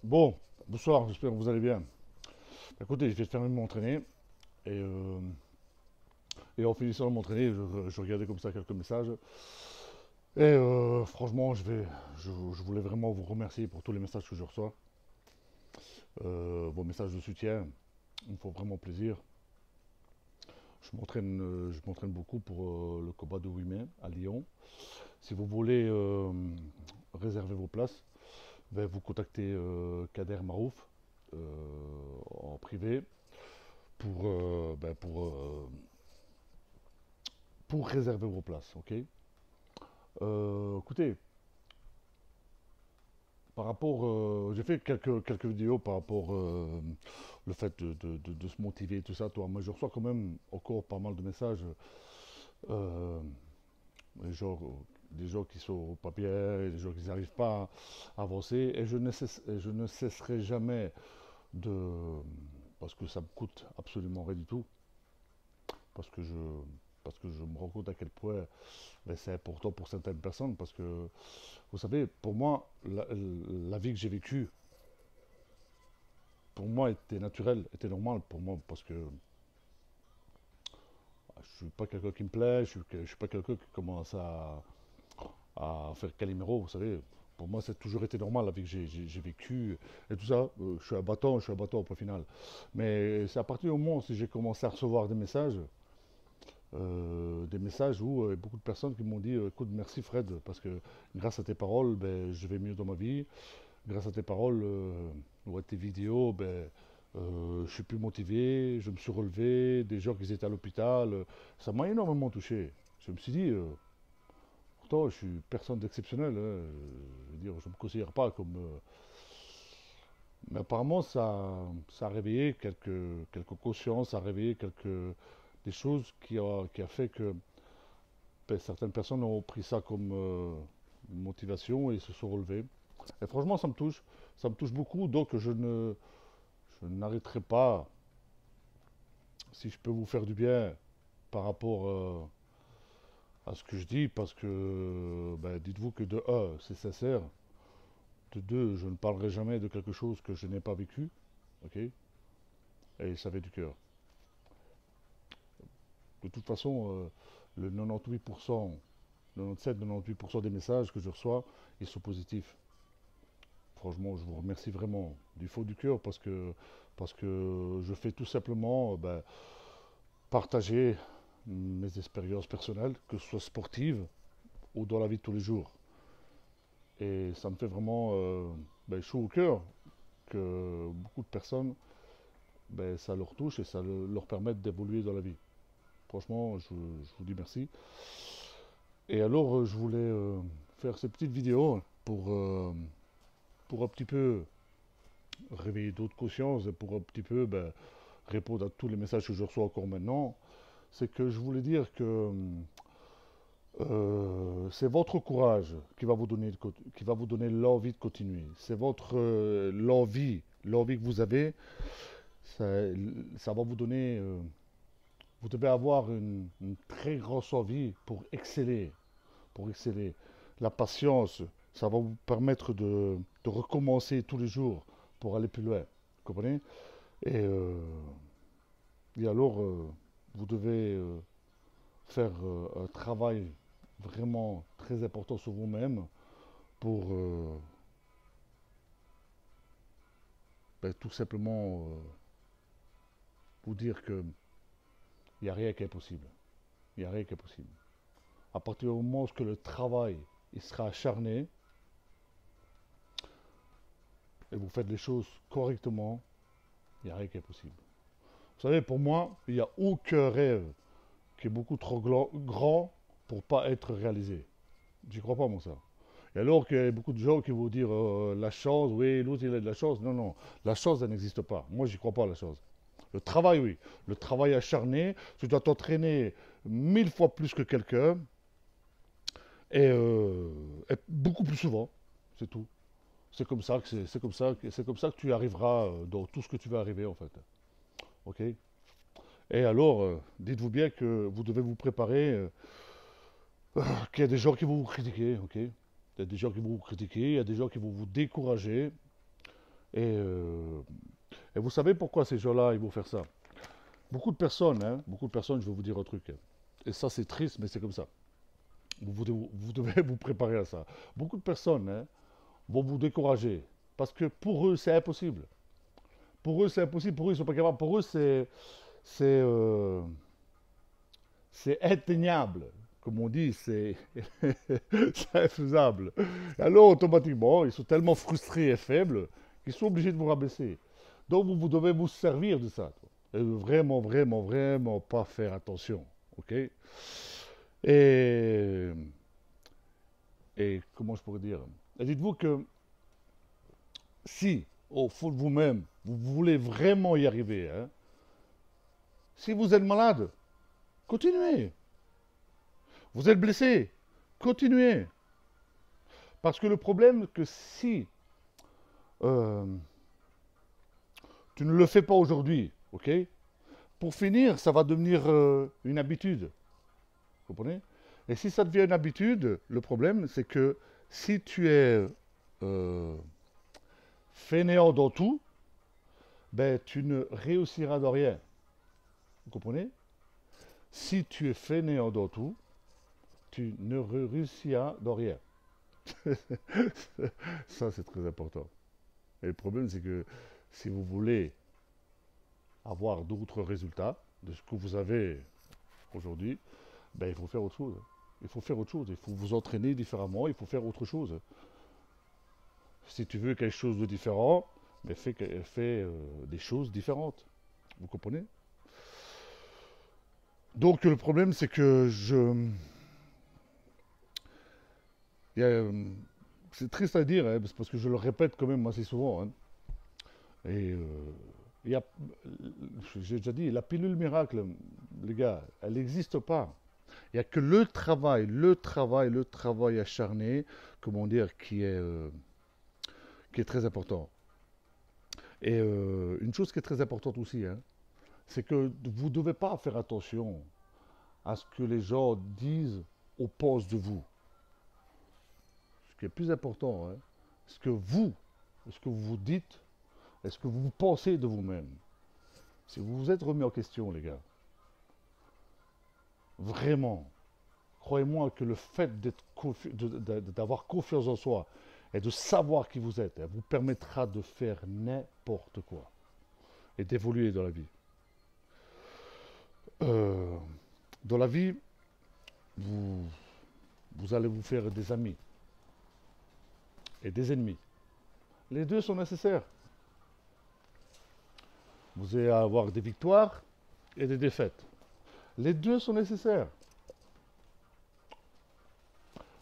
Bon, bonsoir, j'espère que vous allez bien. Écoutez, je vais terminer de m'entraîner et, euh, et en finissant de m'entraîner, je regardais comme ça quelques messages. Franchement, je voulais vraiment vous remercier pour tous les messages que je reçois. Vos messages de soutien, ils me font vraiment plaisir. Je m'entraîne beaucoup pour le combat de 8 mai à Lyon. Si vous voulez réserver vos places, ben, vous contactez Kader Marouf en privé pour réserver vos places, ok. Écoutez, par rapport, j'ai fait quelques vidéos par rapport le fait de se motiver et tout ça. Toi, moi, je reçois quand même encore pas mal de messages, euh, genre des gens qui sont au papier, et des gens qui n'arrivent pas à avancer, et je ne cesserai jamais de, parce que ça me coûte absolument rien du tout, parce que je, parce que je me rends compte à quel point ben, c'est important pour certaines personnes, parce que vous savez, pour moi, la vie que j'ai vécue, pour moi, était naturelle, était normale pour moi, parce que je suis pas quelqu'un qui me plaît, je suis pas quelqu'un qui commence à faire Calimero, vous savez. Pour moi, ça a toujours été normal la vie que j'ai vécue et tout ça. Je suis un bâton au point final. Mais c'est à partir du moment où j'ai commencé à recevoir des messages où beaucoup de personnes qui m'ont dit écoute, merci Fred, parce que grâce à tes paroles, ben, je vais mieux dans ma vie. Grâce à tes paroles ou à tes vidéos, ben, je suis plus motivé, je me suis relevé, des gens qui étaient à l'hôpital, ça m'a énormément touché. Je me suis dit, pourtant je suis personne d'exceptionnel, hein, je veux dire, je ne me considère pas comme... mais apparemment ça a réveillé quelques consciences, ça a réveillé des choses qui a fait que ben, certaines personnes ont pris ça comme une motivation et se sont relevées. Et franchement, ça me touche beaucoup, donc je n'arrêterai pas, si je peux vous faire du bien par rapport à ce que je dis, parce que ben, dites-vous que de un, c'est sincère, de deux, je ne parlerai jamais de quelque chose que je n'ai pas vécu, ok, et ça vient du cœur. De toute façon, le 98%, 97-98% des messages que je reçois, ils sont positifs. Franchement, je vous remercie vraiment du fond du cœur parce que je fais tout simplement ben, partager mes expériences personnelles, que ce soit sportives ou dans la vie de tous les jours. Et ça me fait vraiment ben, chaud au cœur que beaucoup de personnes, ben, ça leur touche et ça leur permet d'évoluer dans la vie. Franchement, je vous dis merci. Et alors, je voulais faire ces petites vidéos pour un petit peu réveiller d'autres consciences et pour un petit peu ben, répondre à tous les messages que je reçois encore maintenant. C'est que je voulais dire que c'est votre courage qui va vous donner l'envie de continuer. C'est votre l'envie que vous avez, ça, ça va vous donner. Vous devez avoir une très grosse envie pour exceller. La patience, ça va vous permettre de recommencer tous les jours pour aller plus loin. Vous comprenez? Et, euh, et alors, vous devez faire un travail vraiment très important sur vous-même pour ben, tout simplement vous dire que il n'y a rien qui est possible. Il n'y a rien qui est possible. À partir du moment où le travail il sera acharné et vous faites les choses correctement, il n'y a rien qui est possible. Vous savez, pour moi, il n'y a aucun rêve qui est beaucoup trop grand pour pas être réalisé. J'y crois pas, moi, ça. Et alors qu'il y a beaucoup de gens qui vont dire la chance, oui, l'autre il a de la chance. Non, non, la chance, elle n'existe pas. Moi, j'y crois pas à la chance. Le travail, oui. Le travail acharné, tu dois t'entraîner 1000 fois plus que quelqu'un et beaucoup plus souvent. C'est tout. C'est comme ça que tu arriveras dans tout ce que tu veux arriver en fait. Ok. Et alors, dites-vous bien que vous devez vous préparer, qu'il y a des gens qui vont vous critiquer. Ok. Il y a des gens qui vont vous critiquer, il y a des gens qui vont vous décourager. Et, euh, et vous savez pourquoi ces gens-là, ils vont faire ça? Beaucoup de personnes, je vais vous dire un truc, hein. Et ça, c'est triste, mais c'est comme ça. Vous devez vous préparer à ça. Beaucoup de personnes, hein, vont vous décourager. Parce que pour eux, c'est impossible. Pour eux, c'est impossible. Pour eux, ils ne sont pas capables. Pour eux, c'est, euh, c'est atteignable. Comme on dit, c'est infaisable. Alors, automatiquement, ils sont tellement frustrés et faibles qu'ils sont obligés de vous rabaisser. Donc, vous devez vous servir de ça. Et vraiment, vraiment, vraiment pas faire attention. OK? Et, et comment je pourrais dire? Et dites-vous que si, au fond de vous-même, vous voulez vraiment y arriver, hein, si vous êtes malade, continuez. Vous êtes blessé, continuez. Parce que le problème, c'est que si euh, tu ne le fais pas aujourd'hui, ok, pour finir, ça va devenir une habitude. Vous comprenez? Et si ça devient une habitude, le problème, c'est que si tu es euh, fainéant dans tout, ben, tu ne réussiras dans rien. Vous comprenez? Si tu es fainéant dans tout, tu ne réussiras dans rien. Ça, c'est très important. Et le problème, c'est que si vous voulez avoir d'autres résultats de ce que vous avez aujourd'hui, ben, il faut faire autre chose. Il faut faire autre chose. Il faut vous entraîner différemment. Il faut faire autre chose. Si tu veux quelque chose de différent, ben, fais des choses différentes. Vous comprenez? Donc, le problème, c'est que il y a, c'est triste à dire, hein, parce que je le répète quand même assez souvent, hein. Et il y a, j'ai déjà dit, la pilule miracle, les gars, elle n'existe pas. Il n'y a que le travail, le travail acharné, comment dire, qui est très important. Et une chose qui est très importante aussi, hein, c'est que vous ne devez pas faire attention à ce que les gens disent ou pensent de vous. Ce qui est plus important, hein, ce que vous, ce que vous dites, et ce que vous pensez de vous-même. Si vous vous êtes remis en question, les gars, vraiment, croyez-moi que le fait d'avoir confiance en soi et de savoir qui vous êtes, vous permettra de faire n'importe quoi et d'évoluer dans la vie. Euh, dans la vie, vous, vous allez vous faire des amis et des ennemis. Les deux sont nécessaires. Vous allez avoir des victoires et des défaites. Les deux sont nécessaires.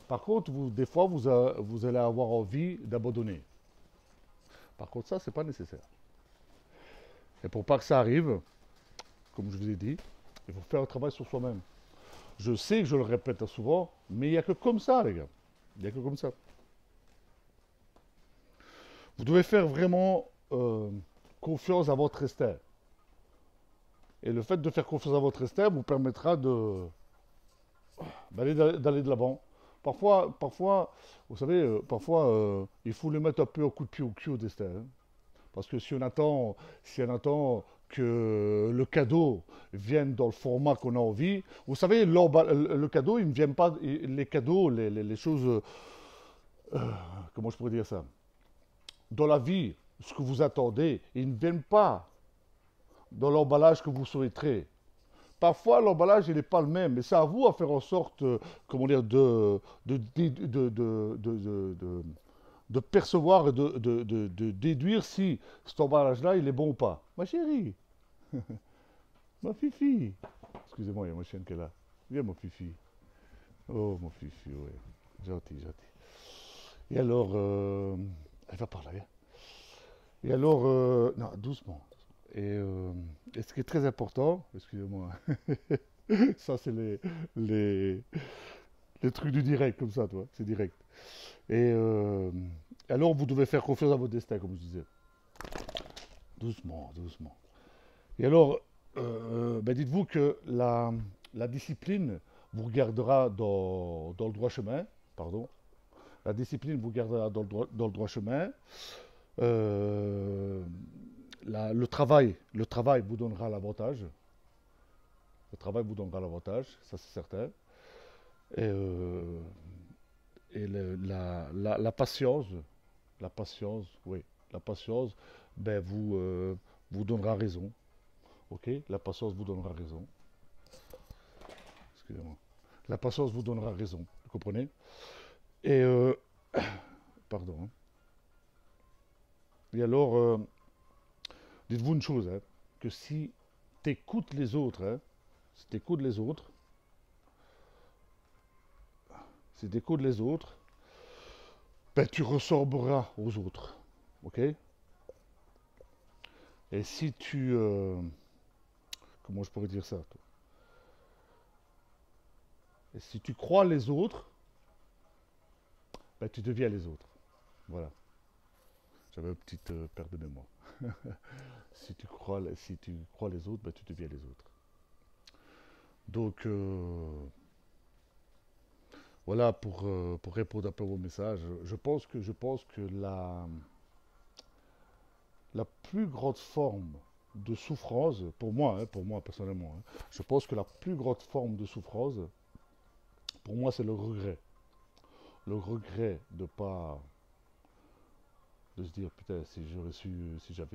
Par contre, des fois, vous allez avoir envie d'abandonner. Par contre, ça, c'est pas nécessaire. Et pour pas que ça arrive, comme je vous ai dit, il faut faire un travail sur soi-même. Je sais que je le répète souvent, mais il n'y a que comme ça, les gars. Il n'y a que comme ça. Vous devez faire vraiment confiance à votre instinct. Et le fait de faire confiance à votre instinct vous permettra d'aller de l'avant. Parfois, vous savez, il faut le mettre un peu au coup de pied au cul au destin, hein. Parce que si on attend que le cadeau vienne dans le format qu'on a envie, vous savez, le cadeau, il ne vient pas, les cadeaux, les choses, comment je pourrais dire ça? Dans la vie, ce que vous attendez, ils ne viennent pas dans l'emballage que vous souhaiterez. Parfois, l'emballage, il n'est pas le même, mais c'est à vous à faire en sorte, comment dire, de percevoir et de déduire si cet emballage-là, il est bon ou pas. Ma chérie, ma fifi. Excusez-moi, il y a ma chienne qui est là. Viens, mon fifi. Oh, mon fifi, ouais. Gentil, gentil. Et alors, elle va par là, viens. Et alors, non, doucement. Et ce qui est très important, excusez-moi, ça c'est les, les trucs du direct comme ça, toi, c'est direct. Et alors vous devez faire confiance à votre destin, comme je disais. Doucement, doucement. Et alors, ben dites-vous que la discipline vous gardera dans le droit chemin, pardon. La discipline vous gardera dans le droit chemin. Euh, le travail vous donnera l'avantage. Le travail vous donnera l'avantage, ça c'est certain. Et, la patience, oui, la patience, ben vous donnera raison. Ok, la patience vous donnera raison. Excusez-moi. La patience vous donnera raison, vous comprenez? Et pardon, hein. Et alors, dites-vous une chose, hein, que si tu écoutes les autres, hein, si tu écoutes les autres, si tu écoutes les autres, ben, tu ressembleras aux autres. Ok? Et si tu. Comment je pourrais dire ça, toi? Et si tu crois les autres, ben, tu deviens les autres. Voilà. J'avais une petite perte de mémoire. Si tu crois les autres, ben, tu deviens les autres. Donc, voilà pour répondre un peu à vos messages. Je pense que la plus grande forme de souffrance, pour moi personnellement, hein, je pense que la plus grande forme de souffrance, pour moi, c'est le regret. Le regret de pas, de se dire, putain, si j'avais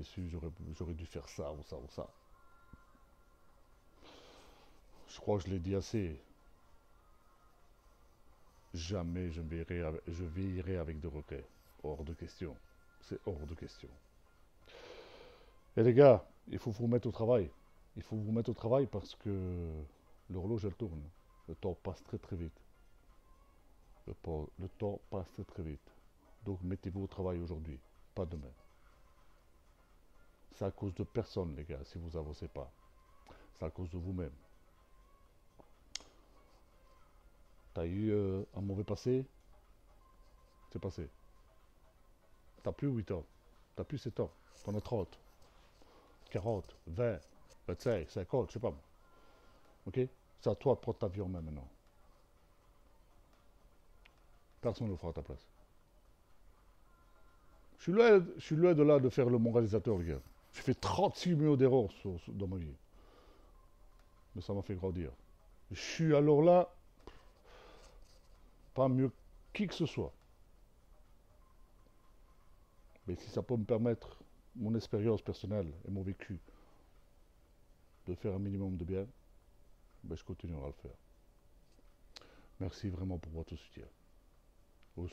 su, j'aurais dû faire ça ou ça ou ça. Je crois que je l'ai dit assez. Jamais je vieillirai avec de regrets. Hors de question. C'est hors de question. Et les gars, il faut vous mettre au travail. Il faut vous mettre au travail parce que l'horloge, elle tourne. Le temps passe très très vite. Le temps passe très très vite. Donc mettez-vous au travail aujourd'hui, pas demain. C'est à cause de personne, les gars, si vous n'avancez pas. C'est à cause de vous-même. T'as eu un mauvais passé, c'est passé. T'as plus 8 ans. T'as plus 7 ans. T'en as 30, 40, 20, 25, 50, je sais pas moi. Ok? C'est à toi de prendre ta vie en main maintenant. Personne ne le fera à ta place. Je suis loin de là de faire le moralisateur, les gars. J'ai fait 36 millions d'erreurs dans ma vie. Mais ça m'a fait grandir. Je suis alors là, pas mieux que qui que ce soit. Mais si ça peut me permettre, mon expérience personnelle et mon vécu, de faire un minimum de bien, ben je continuerai à le faire. Merci vraiment pour votre soutien. Ous.